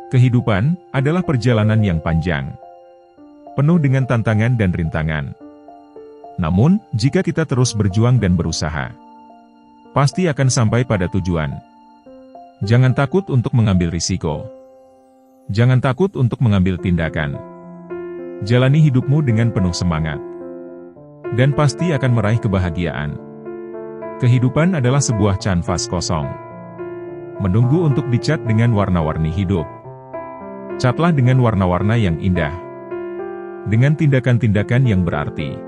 Kehidupan adalah perjalanan yang panjang, penuh dengan tantangan dan rintangan. Namun, jika kita terus berjuang dan berusaha, pasti akan sampai pada tujuan. Jangan takut untuk mengambil risiko. Jangan takut untuk mengambil tindakan. Jalani hidupmu dengan penuh semangat, dan pasti akan meraih kebahagiaan. Kehidupan adalah sebuah kanvas kosong, menunggu untuk dicat dengan warna-warni hidup. Catlah dengan warna-warna yang indah, dengan tindakan-tindakan yang berarti.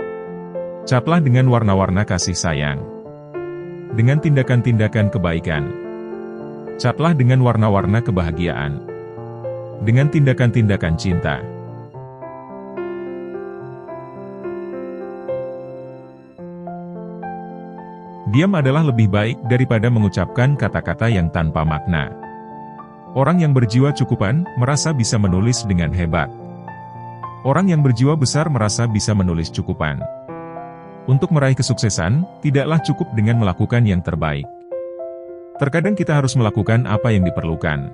Catlah dengan warna-warna kasih sayang, dengan tindakan-tindakan kebaikan. Catlah dengan warna-warna kebahagiaan, dengan tindakan-tindakan cinta. Diam adalah lebih baik daripada mengucapkan kata-kata yang tanpa makna. Orang yang berjiwa cukupan merasa bisa menulis dengan hebat. Orang yang berjiwa besar merasa bisa menulis cukupan. Untuk meraih kesuksesan, tidaklah cukup dengan melakukan yang terbaik. Terkadang kita harus melakukan apa yang diperlukan.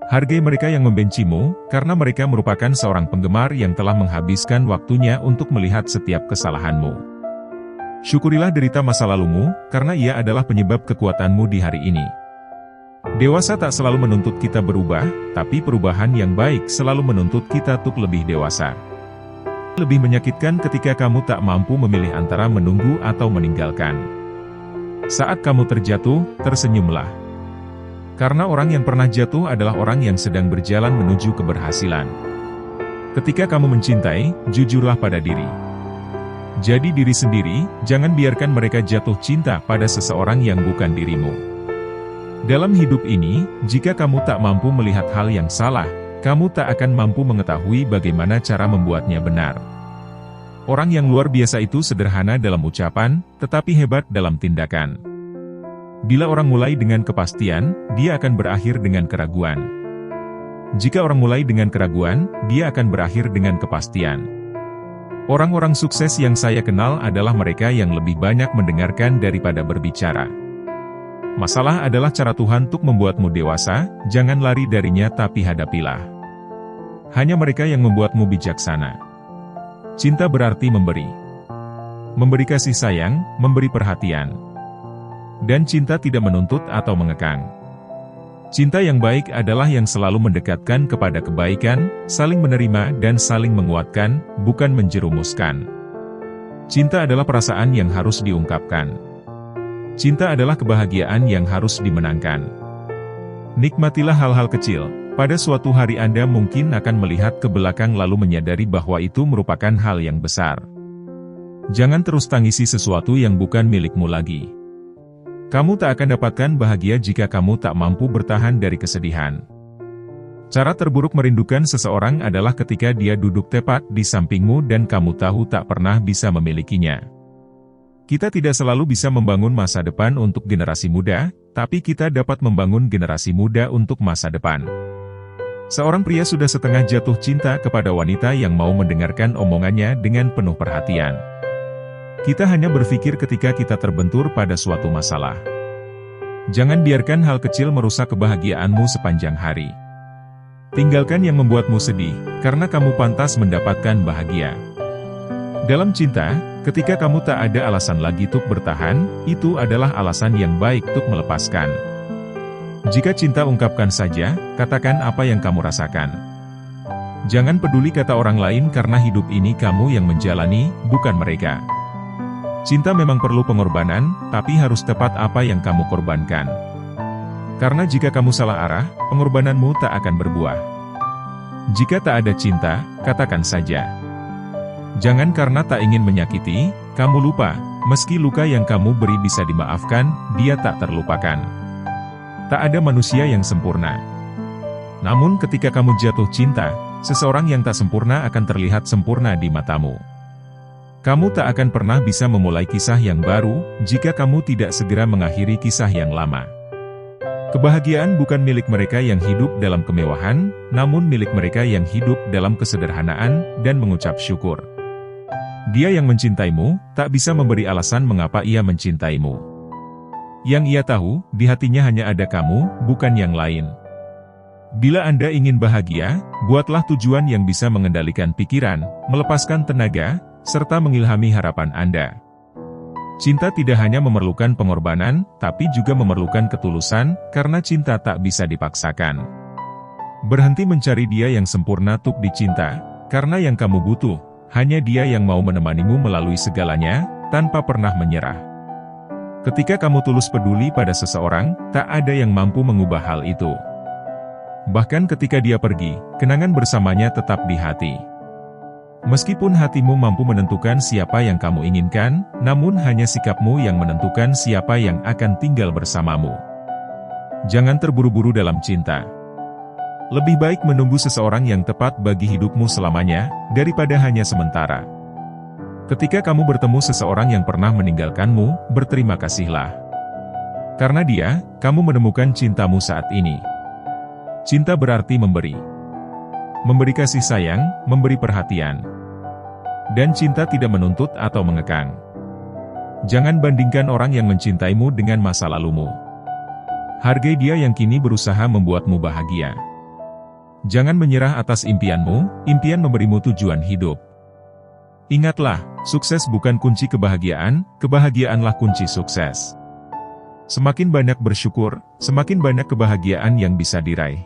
Hargai mereka yang membencimu, karena mereka merupakan seorang penggemar yang telah menghabiskan waktunya untuk melihat setiap kesalahanmu. Syukurilah derita masa lalumu, karena ia adalah penyebab kekuatanmu di hari ini. Dewasa tak selalu menuntut kita berubah, tapi perubahan yang baik selalu menuntut kita untuk lebih dewasa. Lebih menyakitkan ketika kamu tak mampu memilih antara menunggu atau meninggalkan. Saat kamu terjatuh, tersenyumlah. Karena orang yang pernah jatuh adalah orang yang sedang berjalan menuju keberhasilan. Ketika kamu mencintai, jujurlah pada diri. Jadi diri sendiri, jangan biarkan mereka jatuh cinta pada seseorang yang bukan dirimu. Dalam hidup ini, jika kamu tak mampu melihat hal yang salah, kamu tak akan mampu mengetahui bagaimana cara membuatnya benar. Orang yang luar biasa itu sederhana dalam ucapan, tetapi hebat dalam tindakan. Bila orang mulai dengan kepastian, dia akan berakhir dengan keraguan. Jika orang mulai dengan keraguan, dia akan berakhir dengan kepastian. Orang-orang sukses yang saya kenal adalah mereka yang lebih banyak mendengarkan daripada berbicara. Masalah adalah cara Tuhan untuk membuatmu dewasa, jangan lari darinya tapi hadapilah. Hanya mereka yang membuatmu bijaksana. Cinta berarti memberi. Memberi kasih sayang, memberi perhatian. Dan cinta tidak menuntut atau mengekang. Cinta yang baik adalah yang selalu mendekatkan kepada kebaikan, saling menerima dan saling menguatkan, bukan menjerumuskan. Cinta adalah perasaan yang harus diungkapkan. Cinta adalah kebahagiaan yang harus dimenangkan. Nikmatilah hal-hal kecil. Pada suatu hari Anda mungkin akan melihat ke belakang lalu menyadari bahwa itu merupakan hal yang besar. Jangan terus tangisi sesuatu yang bukan milikmu lagi. Kamu tak akan dapatkan bahagia jika kamu tak mampu bertahan dari kesedihan. Cara terburuk merindukan seseorang adalah ketika dia duduk tepat di sampingmu dan kamu tahu tak pernah bisa memilikinya. Kita tidak selalu bisa membangun masa depan untuk generasi muda, tapi kita dapat membangun generasi muda untuk masa depan. Seorang pria sudah setengah jatuh cinta kepada wanita yang mau mendengarkan omongannya dengan penuh perhatian. Kita hanya berpikir ketika kita terbentur pada suatu masalah. Jangan biarkan hal kecil merusak kebahagiaanmu sepanjang hari. Tinggalkan yang membuatmu sedih, karena kamu pantas mendapatkan bahagia. Dalam cinta, ketika kamu tak ada alasan lagi untuk bertahan, itu adalah alasan yang baik untuk melepaskan. Jika cinta ungkapkan saja, katakan apa yang kamu rasakan. Jangan peduli kata orang lain karena hidup ini kamu yang menjalani, bukan mereka. Cinta memang perlu pengorbanan, tapi harus tepat apa yang kamu korbankan. Karena jika kamu salah arah, pengorbananmu tak akan berbuah. Jika tak ada cinta, katakan saja. Jangan karena tak ingin menyakiti, kamu lupa, meski luka yang kamu beri bisa dimaafkan, dia tak terlupakan. Tak ada manusia yang sempurna. Namun ketika kamu jatuh cinta, seseorang yang tak sempurna akan terlihat sempurna di matamu. Kamu tak akan pernah bisa memulai kisah yang baru, jika kamu tidak segera mengakhiri kisah yang lama. Kebahagiaan bukan milik mereka yang hidup dalam kemewahan, namun milik mereka yang hidup dalam kesederhanaan, dan mengucap syukur. Dia yang mencintaimu, tak bisa memberi alasan mengapa ia mencintaimu. Yang ia tahu, di hatinya hanya ada kamu, bukan yang lain. Bila Anda ingin bahagia, buatlah tujuan yang bisa mengendalikan pikiran, melepaskan tenaga, serta mengilhami harapan Anda. Cinta tidak hanya memerlukan pengorbanan, tapi juga memerlukan ketulusan, karena cinta tak bisa dipaksakan. Berhenti mencari dia yang sempurna untuk dicinta, karena yang kamu butuh, hanya dia yang mau menemanimu melalui segalanya, tanpa pernah menyerah. Ketika kamu tulus peduli pada seseorang, tak ada yang mampu mengubah hal itu. Bahkan ketika dia pergi, kenangan bersamanya tetap di hati. Meskipun hatimu mampu menentukan siapa yang kamu inginkan, namun hanya sikapmu yang menentukan siapa yang akan tinggal bersamamu. Jangan terburu-buru dalam cinta. Lebih baik menunggu seseorang yang tepat bagi hidupmu selamanya, daripada hanya sementara. Ketika kamu bertemu seseorang yang pernah meninggalkanmu, berterima kasihlah. Karena dia, kamu menemukan cintamu saat ini. Cinta berarti memberi. Memberi kasih sayang, memberi perhatian. Dan cinta tidak menuntut atau mengekang. Jangan bandingkan orang yang mencintaimu dengan masa lalumu. Hargai dia yang kini berusaha membuatmu bahagia. Jangan menyerah atas impianmu, impian memberimu tujuan hidup. Ingatlah, sukses bukan kunci kebahagiaan, kebahagiaanlah kunci sukses. Semakin banyak bersyukur, semakin banyak kebahagiaan yang bisa diraih.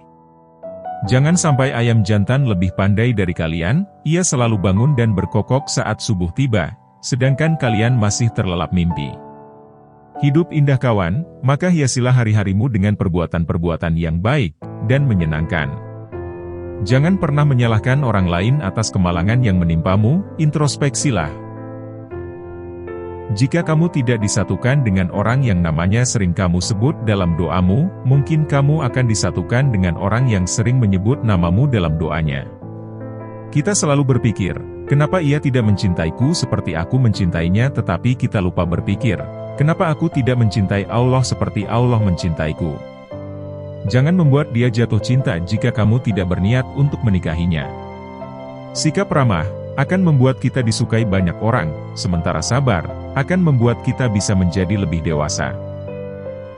Jangan sampai ayam jantan lebih pandai dari kalian, ia selalu bangun dan berkokok saat subuh tiba, sedangkan kalian masih terlelap mimpi. Hidup indah kawan, maka hiasilah hari-harimu dengan perbuatan-perbuatan yang baik, dan menyenangkan. Jangan pernah menyalahkan orang lain atas kemalangan yang menimpamu, introspeksilah. Jika kamu tidak disatukan dengan orang yang namanya sering kamu sebut dalam doamu, mungkin kamu akan disatukan dengan orang yang sering menyebut namamu dalam doanya. Kita selalu berpikir, kenapa ia tidak mencintaiku seperti aku mencintainya, tetapi kita lupa berpikir, kenapa aku tidak mencintai Allah seperti Allah mencintaiku. Jangan membuat dia jatuh cinta jika kamu tidak berniat untuk menikahinya. Sikap ramah akan membuat kita disukai banyak orang, sementara sabar akan membuat kita bisa menjadi lebih dewasa.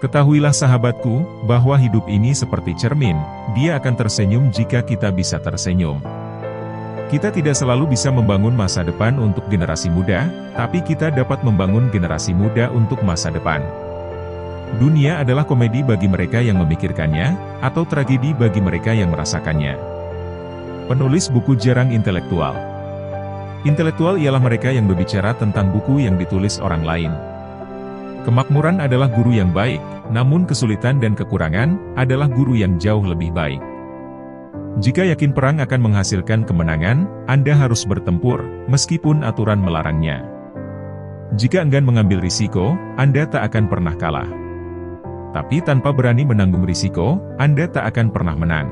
Ketahuilah sahabatku, bahwa hidup ini seperti cermin, dia akan tersenyum jika kita bisa tersenyum. Kita tidak selalu bisa membangun masa depan untuk generasi muda, tapi kita dapat membangun generasi muda untuk masa depan. Dunia adalah komedi bagi mereka yang memikirkannya, atau tragedi bagi mereka yang merasakannya. Penulis buku jarang intelektual. Intelektual ialah mereka yang berbicara tentang buku yang ditulis orang lain. Kemakmuran adalah guru yang baik, namun kesulitan dan kekurangan adalah guru yang jauh lebih baik. Jika yakin perang akan menghasilkan kemenangan, Anda harus bertempur, meskipun aturan melarangnya. Jika enggan mengambil risiko, Anda tak akan pernah kalah. Tapi tanpa berani menanggung risiko, Anda tak akan pernah menang.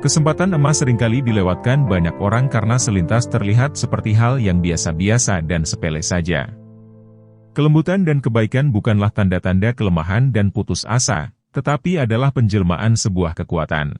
Kesempatan emas seringkali dilewatkan banyak orang karena selintas terlihat seperti hal yang biasa-biasa dan sepele saja. Kelembutan dan kebaikan bukanlah tanda-tanda kelemahan dan putus asa, tetapi adalah penjelmaan sebuah kekuatan.